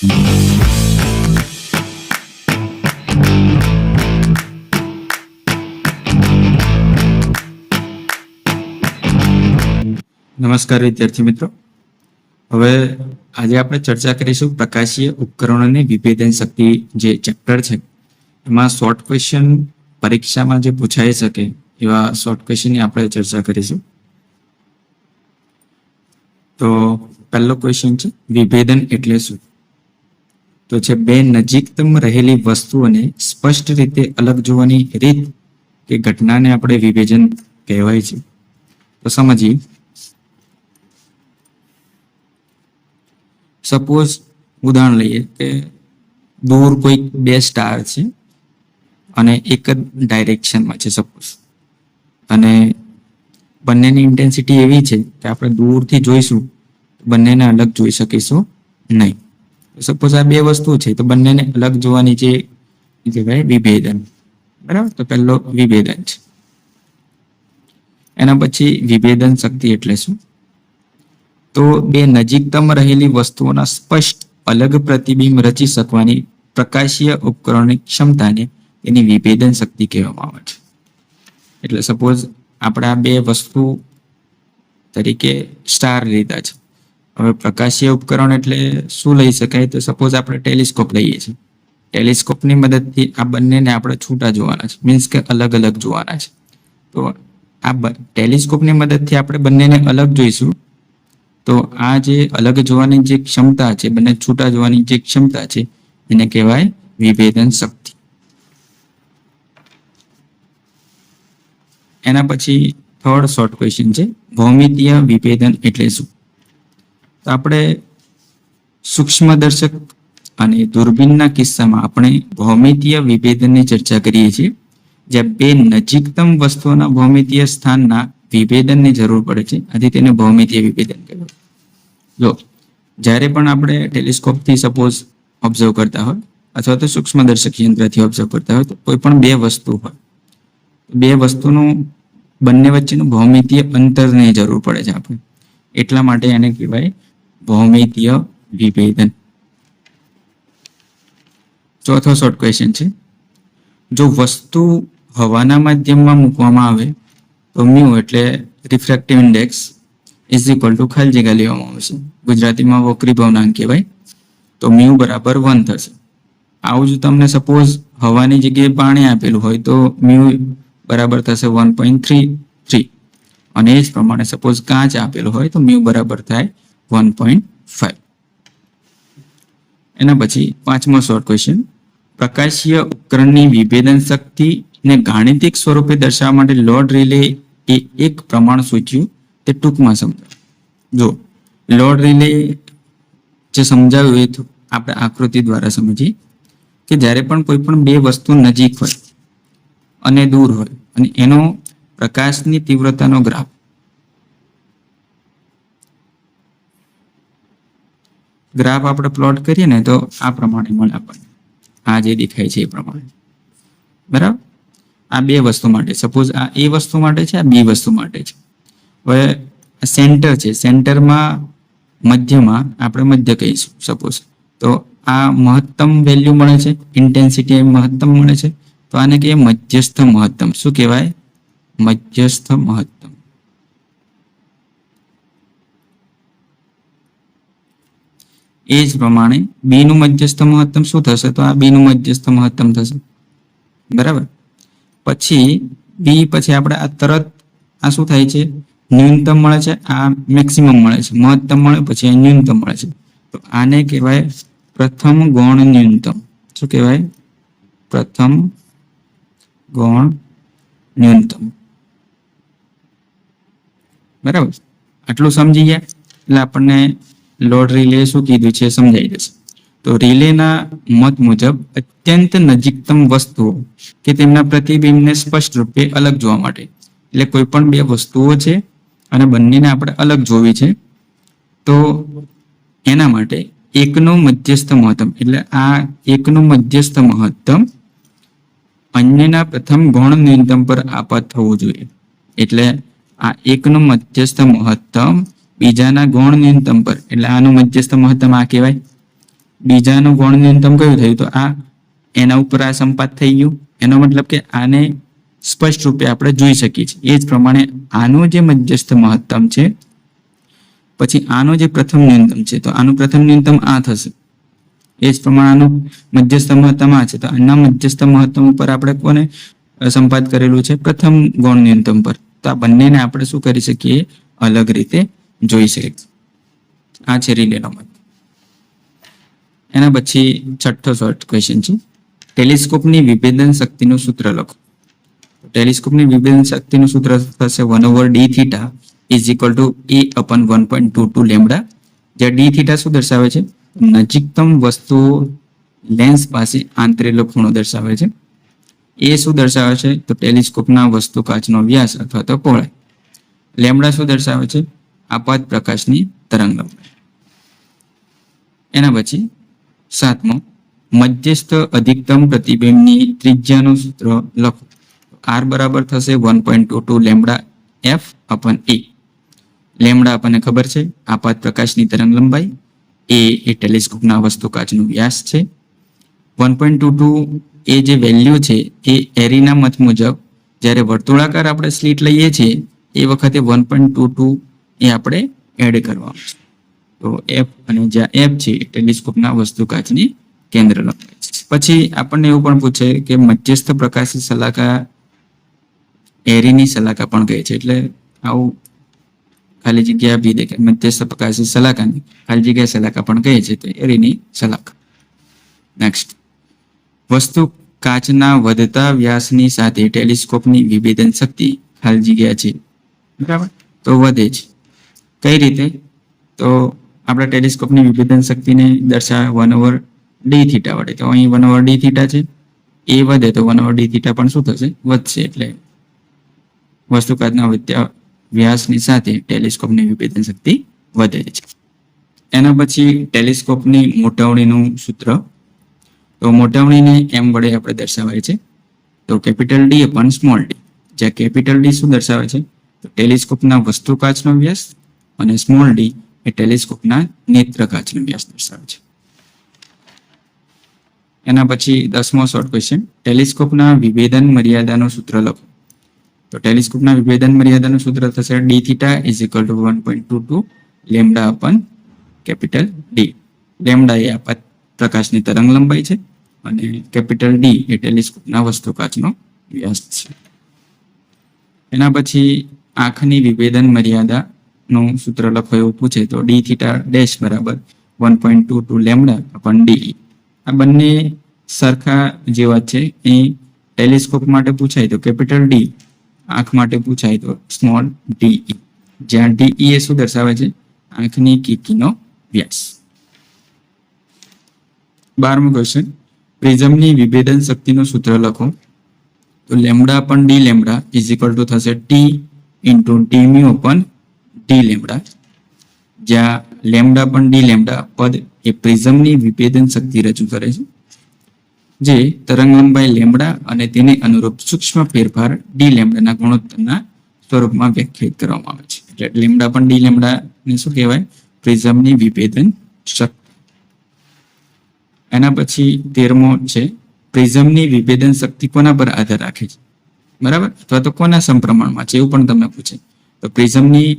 નમસ્કાર વિદ્યાર્થી મિત્રો, હવે આજે આપણે ચર્ચા કરીશું પ્રકાશીય ઉપકરણોની વિભેદન શક્તિ જે ચેપ્ટર છે એમાં શોર્ટ ક્વેશ્ચન પરીક્ષામાં જે પૂછાઈ શકે એવા શોર્ટ ક્વેશ્ચનની આપણે ચર્ચા કરીશું. તો પહેલો ક્વેશ્ચન છે વિભેદન એટલે શું? તો છે બે નજીકતમ રહેલી વસ્તુઓને સ્પષ્ટ રીતે અલગ જોવાની રીત કે ઘટનાને આપણે વિભેદન કહેવાય છે. તો સમજીએ. સપોઝ ઉદાહરણ લઈએ કે દૂર કોઈ બે સ્ટાર છે અને એક જ ડાયરેક્શનમાં છે સપોઝ, અને બંનેની ઇન્ટેન્સિટી એવી છે કે આપણે દૂરથી જોઈશું બંનેને અલગ જોઈ શકીશું નહીં. સપોઝ આ બે વસ્તુ છે તો બંનેને અલગ જોવાની જે કહેવાય વિભેદન. બરાબર, તો પહેલો વિભેદન છે. એના પછી વિભેદન શક્તિ એટલે શું? તો બે નજીકતમ રહેલી વસ્તુઓના સ્પષ્ટ અલગ પ્રતિબિંબ રચી શકવાની પ્રકાશીય ઉપકરણની ક્ષમતાને તેની વિભેદન શક્તિ કહેવામાં આવે છે. એટલે સપોઝ આપણે આ બે વસ્તુ તરીકે સ્ટાર લીધા છે. હવે પ્રકાશીય ઉપકરણ એટલે શું લઈ શકાય? તો સપોઝ આપણે ટેલિસ્કોપ લઈએ છીએ. ટેલિસ્કોપની મદદથી આ બંનેને આપણે છૂટા જોવાના છે, મીન્સ કે અલગ અલગ જોવાના છે. તો આ ટેલિસ્કોપની મદદથી આપણે બંનેને અલગ જોઈશું. તો આ જે અલગ જોવાની જે ક્ષમતા છે, બંને છૂટા જોવાની જે ક્ષમતા છે, એને કહેવાય વિભેદન શક્તિ. એના પછી થર્ડ શોર્ટ ક્વેશ્ચન છે ભૌમિતીય વિભેદન એટલે શું? તો આપણે સૂક્ષ્મદર્શક અને દૂરબીનના કિસ્સામાં આપણે ભૌમિતીય વિભેદનની ચર્ચા કરીએ છીએ, જ્યાં બે નજીકતમ વસ્તુઓના ભૌમિતીય સ્થાનના વિભેદનની જરૂર પડે છે. આથી તેને ભૌમિતીય વિભેદન કહેવાય. જો જ્યારે પણ આપણે ટેલિસ્કોપથી સપોઝ ઓબ્ઝર્વ કરતા હોય અથવા તો સૂક્ષ્મદર્શક યંત્રથી ઓબ્ઝર્વ કરતા હોય, તો કોઈ પણ બે વસ્તુ હોય, બે વસ્તુનું બંને વચ્ચેનું ભૌમિતીય અંતરની જરૂર પડે છે આપણે, એટલા માટે એને કહેવાય ભૌમિતીય વિભેદન. ચોથો શોર્ટ ક્વેશ્ચન છે જો વસ્તુ હવાના માધ્યમમાં મૂકવામાં આવે તો મ્યુ એટલે refractive index is equal two ખાલી જગ્યા લેવામાં આવશે, ગુજરાતીમાં વક્રીભવનાંક કહેવાય, તો મ્યુ બરાબર 1 થશે. આવું જ તમને સપોઝ હવાની જગ્યાએ પાણી આપેલું હોય તો મ્યુ બરાબર થશે 1.33, અને એ જ પ્રમાણે સપોઝ કાચ આપેલો હોય તો મ્યુ બરાબર થાય 1.5. એના પછી પાંચમો શોર્ટ ક્વેશ્ચન પ્રકાશીય ઉપકરણની વિભેદન શક્તિને ગાણિતિક સ્વરૂપે દર્શાવવા માટે લોડ રિલે એ એક પ્રમાણ સૂચ્યું તે ટૂંકમાં સમજાવો. જો લોડ રિલે જે સમજાવ્યું એ આપણે આકૃતિ દ્વારા સમજીએ કે જ્યારે પણ કોઈ પણ બે વસ્તુ નજીક હોય અને દૂર હોય અને એનો પ્રકાશની તીવ્રતાનો ગ્રાફ આપણે પ્લોટ કરીએ ને તો આ પ્રમાણે મળે આપણને. આ જે દેખાય છે એ પ્રમાણે. બરાબર, આ બે વસ્તુ માટે, સપોઝ આ એ વસ્તુ માટે છે, આ બી વસ્તુ માટે છે. હવે સેન્ટર છે, સેન્ટરમાં મધ્યમાં આપણે મધ્ય કહીશું સપોઝ, તો આ મહત્તમ વેલ્યુ મળે છે, ઇન્ટેન્સિટી મહત્તમ મળે છે, તો આને કહીએ મધ્યસ્થ મહત્તમ. શું કહેવાય? મધ્યસ્થ મહત્તમ. એ જ પ્રમાણે બી નું મધ્યસ્થ મહત્તમ શું થશે? તો આ બી નું મધ્યસ્થ મહત્તમ થશે. બરાબર, પછી બી પછી આપણે આ તરત આ શું થાય છે? ન્યૂનતમ મળે છે, આ મેક્સિમમ મળે છે, મહત્તમ મળે પછી આ ન્યૂનતમ મળે છે, તો આને કહેવાય પ્રથમ ગૌણ ન્યૂનતમ. શું કહેવાય? પ્રથમ ગૌણ ન્યૂનતમ. બરાબર, આટલું સમજી ગયા એટલે આપણને લોડ રિલે શું કીધું છે સમજાઈ જશે. તો રિલેના મત મુજબ અત્યંત નજીકતમ વસ્તુઓ કે તેમના પ્રતિબિંબને સ્પષ્ટ રૂપે અલગ જોવા માટે, એટલે કોઈ પણ બે વસ્તુઓ છે અને બંનેને આપણે અલગ જોવી છે, તો એના માટે એકનું મધ્યસ્થ મહત્તમ, એટલે આ એકનું મધ્યસ્થ મહત્તમ અન્યના પ્રથમ ગૌણ ન્યૂનતમ પર આપાત થવું જોઈએ. એટલે આ એકનું મધ્યસ્થ મહત્તમ બીજાના ગૌણ ન્યૂનતમ પર, એટલે આનું મધ્યસ્થ મહત્તમ આ કહેવાય. બીજાનું ગૌણ ન્યૂનતમ કયું થયું? તો આ એના ઉપર આ સંપાત થઈ ગયું. એનો મતલબ કે આને સ્પષ્ટ રૂપે આપણે જોઈ શકીએ છીએ. એ જ પ્રમાણે આનું જે મધ્યસ્થ મહત્તમ છે, પછી આનો જે પ્રથમ ન્યૂનતમ છે, તો આનું પ્રથમ ન્યૂનતમ આ થશે. એ જ પ્રમાણે આનું મધ્યસ્થ મહત્તમ આ છે, તો આના મધ્યસ્થ મહત્તમ ઉપર આપણે કોને સંપાત કરેલું છે? પ્રથમ ગૌણ ન્યૂનતમ પર. તો આ બંનેને આપણે શું કરી શકીએ? અલગ રીતે જોઈ શકીએ. આ છે રિલેનો મત. એના પછી છઠ્ઠો શોર્ટ ક્વેશ્ચન છે, ટેલિસ્કોપની વિભેદન શક્તિનું સૂત્ર લખો. ટેલિસ્કોપની વિભેદન શક્તિનું સૂત્ર થશે 1/d θ is equal to a/1.22 lambda. જ્યાં d θ શું દર્શાવે છે? નજીકતમ વસ્તુઓ લેન્સ પાસે આંતરેલો ખૂણો દર્શાવે છે. એ શું દર્શાવે છે? તો ટેલિસ્કોપના વસ્તુ કાચનો વ્યાસ અથવા તો પહોળાઈ. લેમ્ડા શું દર્શાવે છે? આપાત પ્રકાશની તરંગલંબાઈ. એના પછી સાતમો, મધ્યસ્થ અધિકતમ પ્રતિબિંબની ત્રિજ્યાનું સૂત્ર લખો. R બરાબર થશે 1.22 લેમ્ડા f/a. લેમ્ડા આપણને ખબર છે આપાત પ્રકાશની તરંગલંબાઈ, એ ટેલિસ્કોપના વસ્તુ કાચનો વ્યાસ છે. 1.22 એ જે વેલ્યુ છે એ એરીના મત મુજબ જ્યારે વર્તુળાકાર આપણે સ્લીટ લઈએ છીએ એ વખતે 1.22 એ આપણે એડ કરવાનું છે. તો f અને જ્યાં f છે એ ટેલિસ્કોપના વસ્તુ કાચની કેન્દ્ર લંબાઈ છે. પછી આપણને એવું પણ પૂછે કે મધ્યસ્થ પ્રકાશી શલાકા એરીની શલાકા પણ કહે છે. એટલે આવું ખાલી જગ્યા આપી દે કે મધ્યસ્થ પ્રકાશી શલાકાની ખાલી જગ્યા શલાકા પણ કહે છે, તો એરીની શલાકા. નેક્સ્ટ, વસ્તુ કાચના વધતા વ્યાસની સાથે ટેલિસ્કોપની વિભેદન શક્તિ ખાલી જગ્યા છે, બરાબર, તો વધે છે. કઈ રીતે? તો આપણા ટેલિસ્કોપની વિભેદન શક્તિને દર્શાવે 1/d θ વડે. તો અહીં 1/d θ છે, એ વધે તો 1/d θ પણ શું થશે? વધશે. એટલે વસ્તુ કાચના વધતા વ્યાસની સાથે ટેલિસ્કોપની વિભેદન શક્તિ વધે છે. એના પછી ટેલિસ્કોપની મોટવણીનું સૂત્ર. તો મોટવણીને m વડે આપણે દર્શાવાય છે. તો કેપિટલ D અપન સ્મોલ d. જ્યાં કેપિટલ D શું દર્શાવે છે? તો ટેલિસ્કોપના વસ્તુ કાચનો વ્યાસ અને સ્મોલ d એ ટેલિસ્કોપના નેત્ર કાચનો વ્યાસ દર્શાવે છે. એના પછી 10મો શોર્ટ ક્વેશ્ચન, ટેલિસ્કોપના વિભેદન મર્યાદાનું સૂત્ર લખો. તો ટેલિસ્કોપના વિભેદન મર્યાદાનું સૂત્ર થશે d θ is equal to 1.22 lambda upon capital D. Lambda એ આપાત પ્રકાશની તરંગ લંબાઈ છે અને કેપિટલ D એ ટેલિસ્કોપના વસ્તુ કાચનો વ્યાસ છે. એના પછી આંખની વિભેદન મર્યાદાનું સૂત્ર લખો એવું પૂછે તો d θ ડેશ બરાબર 1.22 લેમ્ડા અપન d. આ બંને સરખા જેવા છે. એ ટેલિસ્કોપ માટે પૂછાય તો કેપિટલ D, આંખ માટે પૂછાય તો સ્મોલ de. જ્યાં de એ શું દર્શાવે છે? આંખની કીકીનો વ્યાસ. 12મો ક્વેશ્ચન, પ્રિઝમની વિભેદન શક્તિનું સૂત્ર લખો. તો lambda upon d lambda is equal to થશે t into d mu upon d lambda. જ્યાં લેમ્ડા અપન d લેમ્ડા પદ એ પ્રિઝમની વિભેદન શક્તિ રજૂ કરે છે, જે તરંગ લંબાઈ લેમ્ડા અને તેને અનુરૂપ સૂક્ષ્મ ફેરફાર d લેમ્ડાના ગુણોત્તરના સ્વરૂપમાં વ્યાખ્યાયિત કરવામાં આવે છે. એટલે લેમ્ડા પણ d લેમ્ડા ને શું કહેવાય? પ્રિઝમની વિભેદન શક્તિ. એના પછી 13મો છે, પ્રિઝમની વિભેદન શક્તિ કોના પર આધાર રાખે છે? બરાબર, અથવા તો કોના સમપ્રમાણમાં છે એવું પણ તમને પૂછે. તો પ્રિઝમની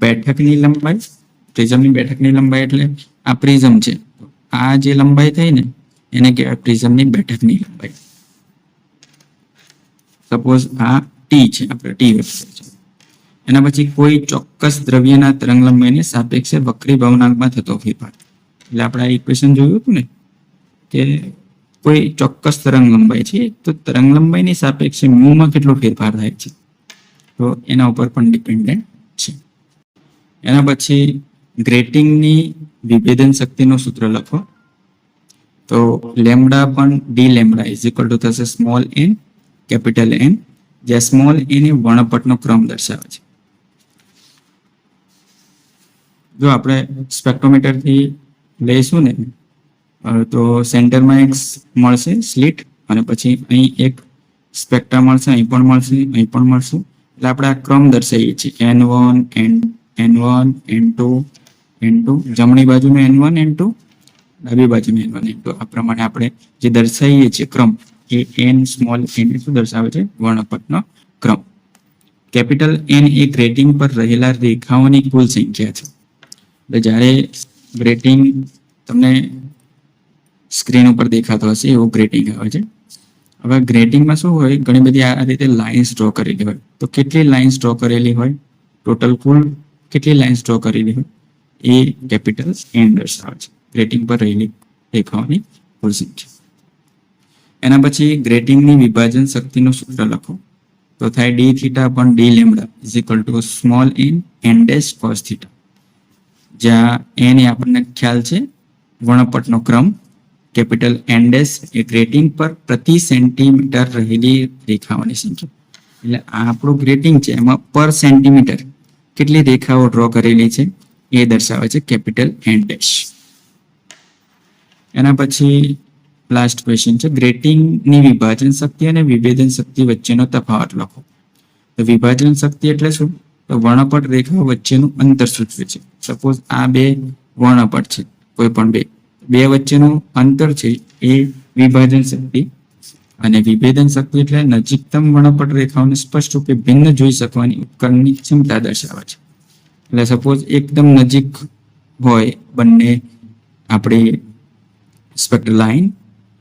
બેઠકની લંબાઈ. પ્રિઝમની બેઠકની લંબાઈ એટલે આ પ્રિઝમ છે, આ જે લંબાઈ થઈ ને એને કહેવાય પ્રિઝમની બેઠકની લંબાઈ. સપોઝ આ ટી છે, આપણે ટી વેક્ટર છે. એના પછી કોઈ ચોક્કસ દ્રવ્યના તરંગ લંબાઈને સાપેક્ષે વક્રી ભવનાંકમાં થતો ફેરફાર. એટલે આપણે આ ઇક્વેશન જોયું હતું ને કે કોઈ ચોક્કસ તરંગ લંબાઈ છે તો તરંગ લંબાઈની સાપેક્ષે મ્યુમાં કેટલો ફેરફાર થાય છે, તો એના ઉપર પણ ડિપેન્ડન્ટ છે. એના પછી ગ્રેટિંગની વિભેદન શક્તિનું સૂત્ર લખો. તો લેમ્ડા પણ D lambda is equal to થશે સ્મોલ n કેપિટલ N, જ્યાં સ્મોલ n એ વર્ણપટનો ક્રમ દર્શાવે છે. જો આપણે સ્પેક્ટ્રોમીટરથી લઈશું ને તો સેન્ટરમાં એક મળશે સ્લીટ અને પછી અહીં એક સ્પેક્ટ્રા મળશે, અહીં પણ મળશે, અહીં પણ મળશે. એટલે આપણે આ ક્રમ દર્શાવીએ છીએ N1 N1 N2 N2, જમણી બાજુનું N1 N2, ડાબી બાજુ મેળવવાની. તો આ પ્રમાણે આપણે જે દર્શાવીએ છીએ ક્રમ એ n સ્મોલ n શું દર્શાવે છે? વર્ણપટનો ક્રમ. કેપિટલ N એ ગ્રેટિંગ પર રહેલા રેખાઓની કુલ સંખ્યા છે. એટલે જ્યારે ગ્રેટિંગ તમને સ્ક્રીન ઉપર દેખાતો હશે એવું ગ્રેટિંગ આવે છે. હવે ગ્રેટિંગમાં શું હોય? ઘણી બધી આ રીતે લાઇન્સ ડ્રો કરેલી હોય. તો કેટલી લાઇન્સ ડ્રો કરેલી હોય? ટોટલ કુલ કેટલી લાઇન્સ ડ્રો કરેલી હોય એ કેપિટલ N દર્શાવે છે. ગ્રેટિંગ પર રહેલી રેખાઓની કુલ સંખ્યા. એના પછી ગ્રેટિંગની વિભાજન શક્તિનું સૂત્ર લખો. તો થાય d theta upon d lambda is equal two small n n dash cos theta. જ્યાં n એ આપણને ખ્યાલ છે વર્ણપટનો ક્રમ, કેપિટલ N ડેશ એ ગ્રેટિંગ પર પ્રતિ સેન્ટીમીટર રહેલી રેખાઓની સંખ્યા. એટલે આ આપણું ગ્રેટિંગ છે એમાં પર સેન્ટીમીટર કેટલી રેખાઓ ડ્રો કરેલી છે એ દર્શાવે છે કેપિટલ N ડેશ. એના પછી લાસ્ટ ક્વેશ્ચન છે ગ્રેટિંગની વિભાજન શક્તિ અને વિભેદન શક્તિ વચ્ચેનો તફાવત લખો. તો વિભાજન શક્તિ એટલે શું? તો વર્ણપટ રેખાઓ વચ્ચેનું અંતર સૂચવે છે. સપોઝ આ બે વર્ણપટ છે, કોઈ પણ બે વચ્ચેનું અંતર છે એ વિભાજન શક્તિ. અને વિભેદન શક્તિ એટલે નજીકતમ વર્ણપટ રેખાઓને સ્પષ્ટ રૂપે ભિન્ન જોઈ શકવાની ઉપકરણની ક્ષમતા દર્શાવે છે. એટલે સપોઝ એકદમ નજીક હોય બંને આપણી સ્પેક્ટ્રલ લાઇન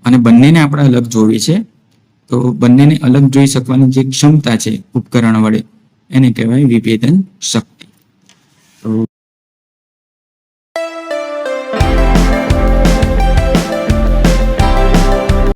અને બંનેને આપણે અલગ જોવી છે, તો બંનેને અલગ જોઈ શકવાની જે ક્ષમતા છે ઉપકરણ વડે એને કહેવાય વિભેદન શક્તિ.